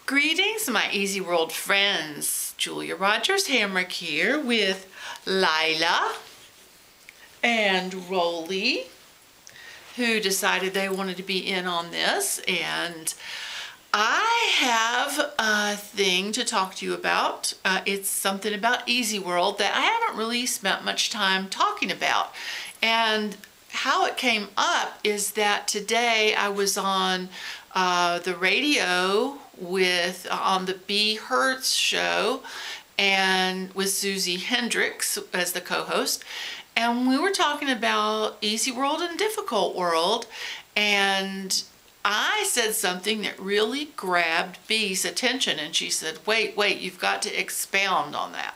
Greetings, my Easy World friends. Julia Rogers Hamrick here with Lila and Rolly, who decided they wanted to be in on this. And I have a thing to talk to you about. It's something about Easy World that I haven't really spent much time talking about. And how it came up is that today I was on the radio on the B. Hertz show and with Susie Hendricks as the co-host, and we were talking about Easy World and Difficult World, and I said something that really grabbed B's attention, and she said, wait, you've got to expound on that.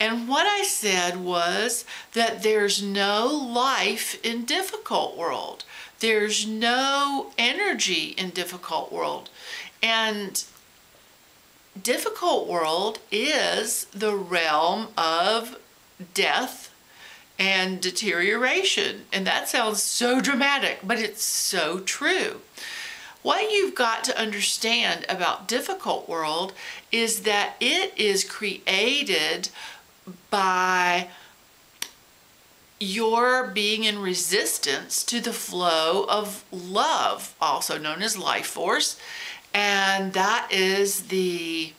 And what I said was that there's no life in Difficult World. There's no energy in Difficult World. And Difficult World is the realm of death and deterioration. And that sounds so dramatic, but it's so true. What you've got to understand about Difficult World is that it is created by your being in resistance to the flow of love, also known as life force. And that is the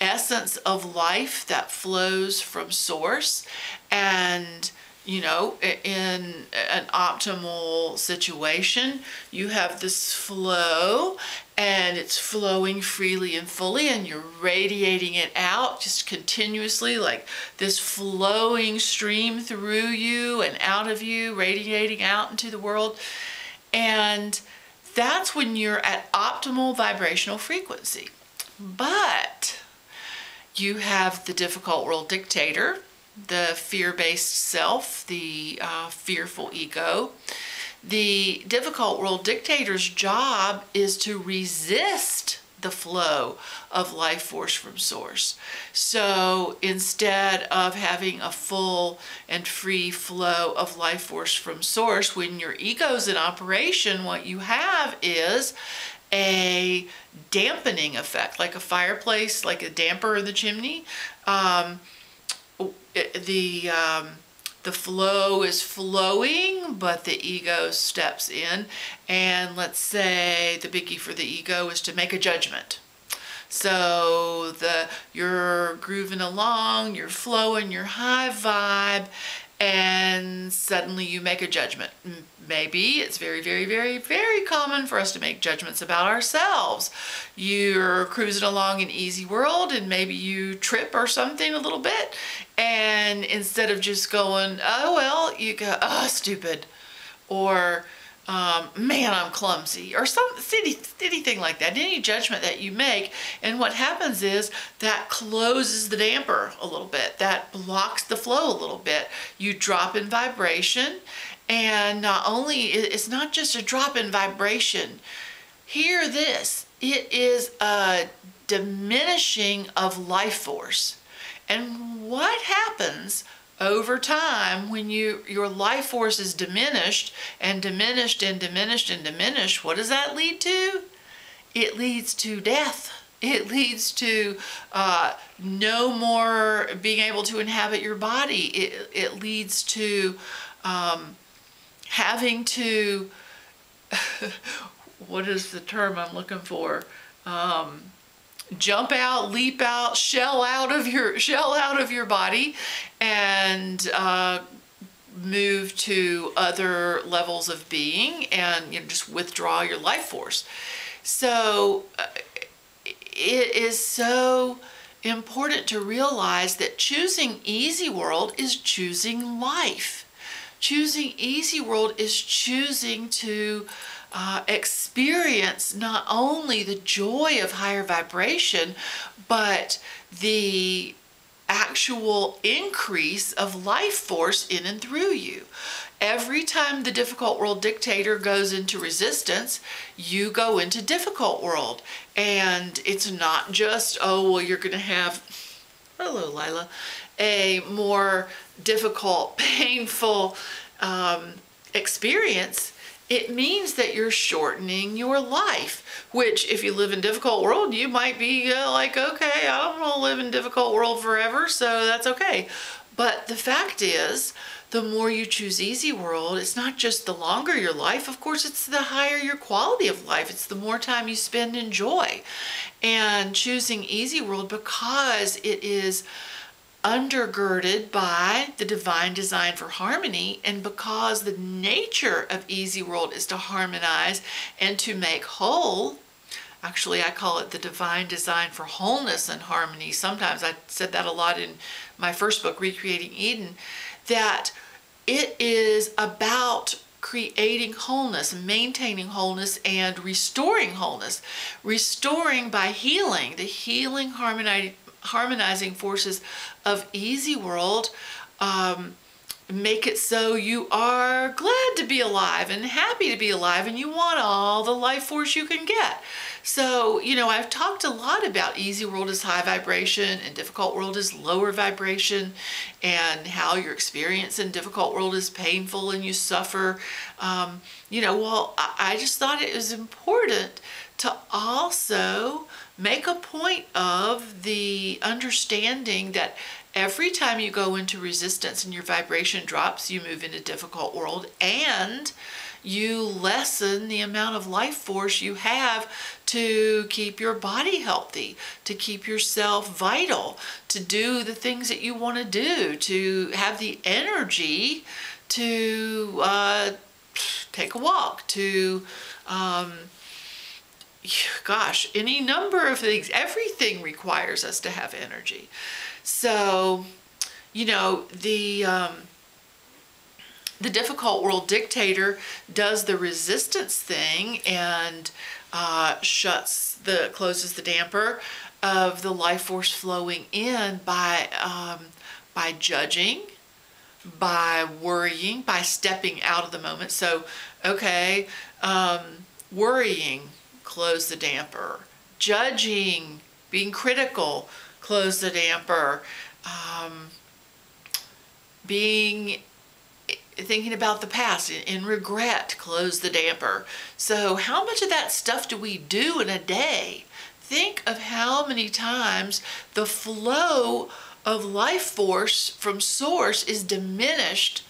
essence of life that flows from source. And you know, in an optimal situation, you have this flow and it's flowing freely and fully, and you're radiating it out just continuously, like this flowing stream through you and out of you, radiating out into the world. And that's when you're at optimal vibrational frequency. But you have the Difficult World dictator, the fear-based self, the fearful ego. The Difficult World dictator's job is to resist the flow of life force from source. So instead of having a full and free flow of life force from source, when your ego's in operation, what you have is a dampening effect, like a fireplace, like a damper in the chimney. The flow is flowing, but the ego steps in, and let's say the biggie for the ego is to make a judgment. So you're grooving along, you're flowing, you're high vibe, and suddenly you make a judgment. Maybe it's very, very, very, very common for us to make judgments about ourselves. You're cruising along in Easy World and maybe you trip or something a little bit, and instead of just going, oh well, you go, oh stupid, or man, I'm clumsy, or some anything like that, any judgment that you make. And what happens is that closes the damper a little bit, that blocks the flow a little bit. You drop in vibration, and not only, it's not just a drop in vibration. Hear this, it is a diminishing of life force. And what happens over time when your life force is diminished and diminished and diminished and diminished? What does that lead to? It leads to death. It leads to no more being able to inhabit your body. It leads to having to, what is the term I'm looking for? Jump out, leap out, shell out of your body, and move to other levels of being, and just withdraw your life force. So it is so important to realize that choosing Easy World is choosing life. Choosing Easy World is choosing to experience not only the joy of higher vibration, but the actual increase of life force in and through you. Every time the Difficult World dictator goes into resistance, you go into Difficult World. And it's not just, oh, well, you're going to have, hello, Lila, a more difficult, painful experience. it means that you're shortening your life, which if you live in difficult world, you might be like, okay, I don't want to live in difficult world forever, so that's okay. But the fact is, the more you choose easy world, it's not just the longer your life, of course, it's the higher your quality of life. It's the more time you spend in joy. And choosing easy world because it is undergirded by the divine design for harmony, and because the nature of easy world is to harmonize and to make whole. Actually, I call it the divine design for wholeness and harmony. Sometimes I said that a lot in my first book, Recreating Eden, that it is about creating wholeness, maintaining wholeness, and restoring wholeness. Restoring by healing, the healing, harmonizing forces of easy world make it so you are glad to be alive and happy to be alive, and you want all the life force you can get. So, I've talked a lot about easy world is high vibration and difficult world is lower vibration, and how your experience in difficult world is painful and you suffer. I just thought it was important to also make a point of the understanding that every time you go into resistance and your vibration drops, you move into difficult world, and you lessen the amount of life force you have to keep your body healthy, to keep yourself vital, to do the things that you want to do, to have the energy to take a walk, to any number of things. Everything requires us to have energy. So, the difficult world dictator does the resistance thing and closes the damper of the life force flowing in by judging, by worrying, by stepping out of the moment. So, worrying, close the damper. Judging, being critical, close the damper. Thinking about the past in regret, close the damper. So how much of that stuff do we do in a day? Think of how many times the flow of life force from source is diminished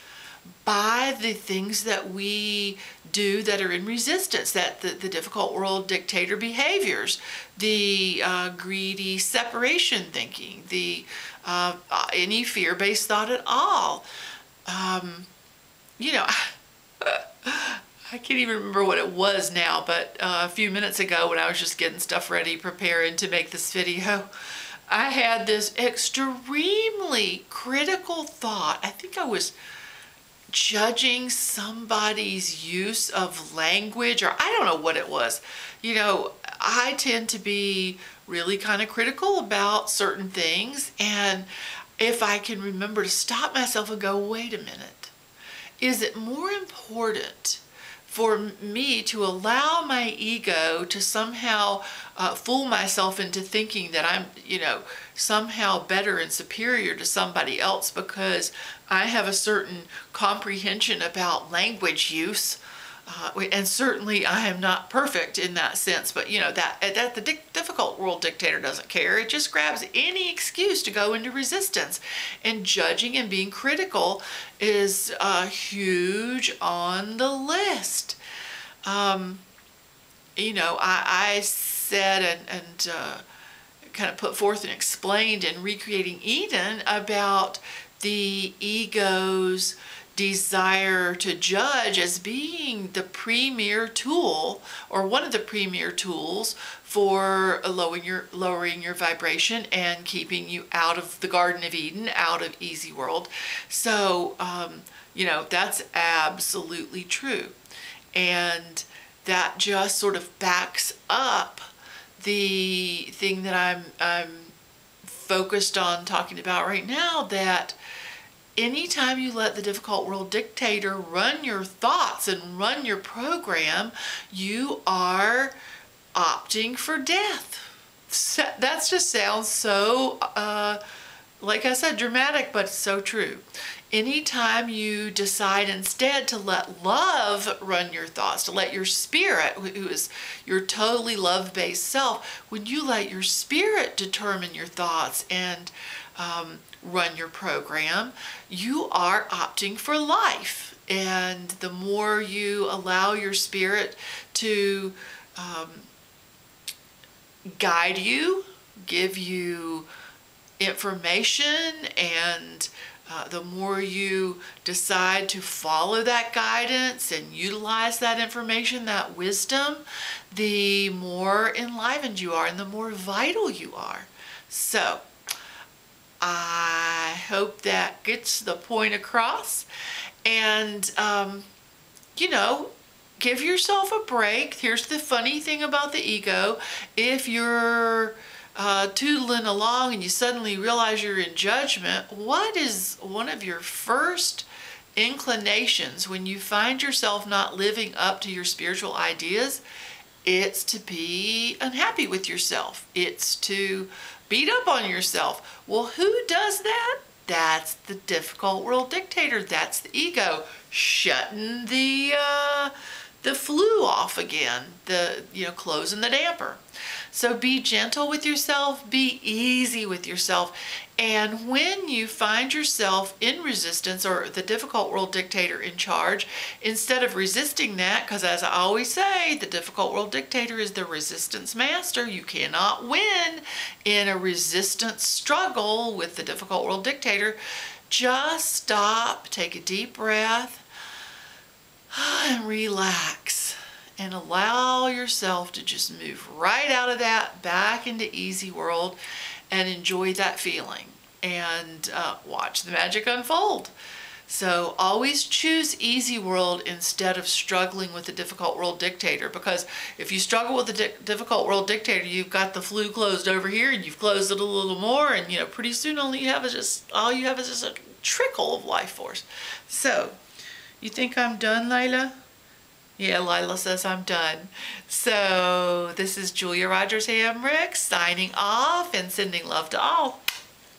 by the things that we do that are in resistance, that the difficult world dictator behaviors, the greedy separation thinking, the any fear-based thought at all. I can't even remember what it was now, but a few minutes ago when I was just getting stuff ready, preparing to make this video, I had this extremely critical thought. I think I was judging somebody's use of language, or I don't know what it was. I tend to be really kind of critical about certain things, and if I can remember to stop myself and go, wait a minute, is it more important for me to allow my ego to somehow fool myself into thinking that I'm, somehow better and superior to somebody else because I have a certain comprehension about language use? And certainly I am not perfect in that sense, but that the difficult world dictator doesn't care. It just grabs any excuse to go into resistance. And judging and being critical is huge on the list. I said and kind of put forth and explained in Recreating Eden about the ego's desire to judge as being the premier tool, or one of the premier tools for lowering your vibration and keeping you out of the Garden of Eden, out of easy world. So that's absolutely true, and that just sort of backs up the thing that I'm focused on talking about right now, that anytime you let the difficult world dictator run your thoughts and run your program, you are opting for death. That just sounds so, like I said, dramatic, but it's so true. Anytime you decide instead to let love run your thoughts, to let your spirit, who is your totally love-based self, when you let your spirit determine your thoughts and run your program, you are opting for life. And the more you allow your spirit to guide you, give you information, and the more you decide to follow that guidance and utilize that information, that wisdom, the more enlivened you are and the more vital you are. So I hope that gets the point across. And, you know, give yourself a break. Here's the funny thing about the ego. If you're tootling along and you suddenly realize you're in judgment, what is one of your first inclinations when you find yourself not living up to your spiritual ideas? It's to be unhappy with yourself. It's to beat up on yourself. Well, who does that? That's the difficult world dictator. That's the ego shutting the flue off again, closing the damper. So be gentle with yourself, be easy with yourself. And when you find yourself in resistance or the difficult world dictator in charge, instead of resisting that, because as I always say, the difficult world dictator is the resistance master. You cannot win in a resistance struggle with the difficult world dictator. Just stop, take a deep breath, and relax. And allow yourself to just move right out of that back into easy world and enjoy that feeling and watch the magic unfold. So always choose easy world instead of struggling with the difficult world dictator, because if you struggle with the difficult world dictator, you've got the flue closed over here and you've closed it a little more, and pretty soon all you have is just a trickle of life force. So you think I'm done, Layla? Yeah, Lila says I'm done. So this is Julia Rogers Hamrick signing off and sending love to all.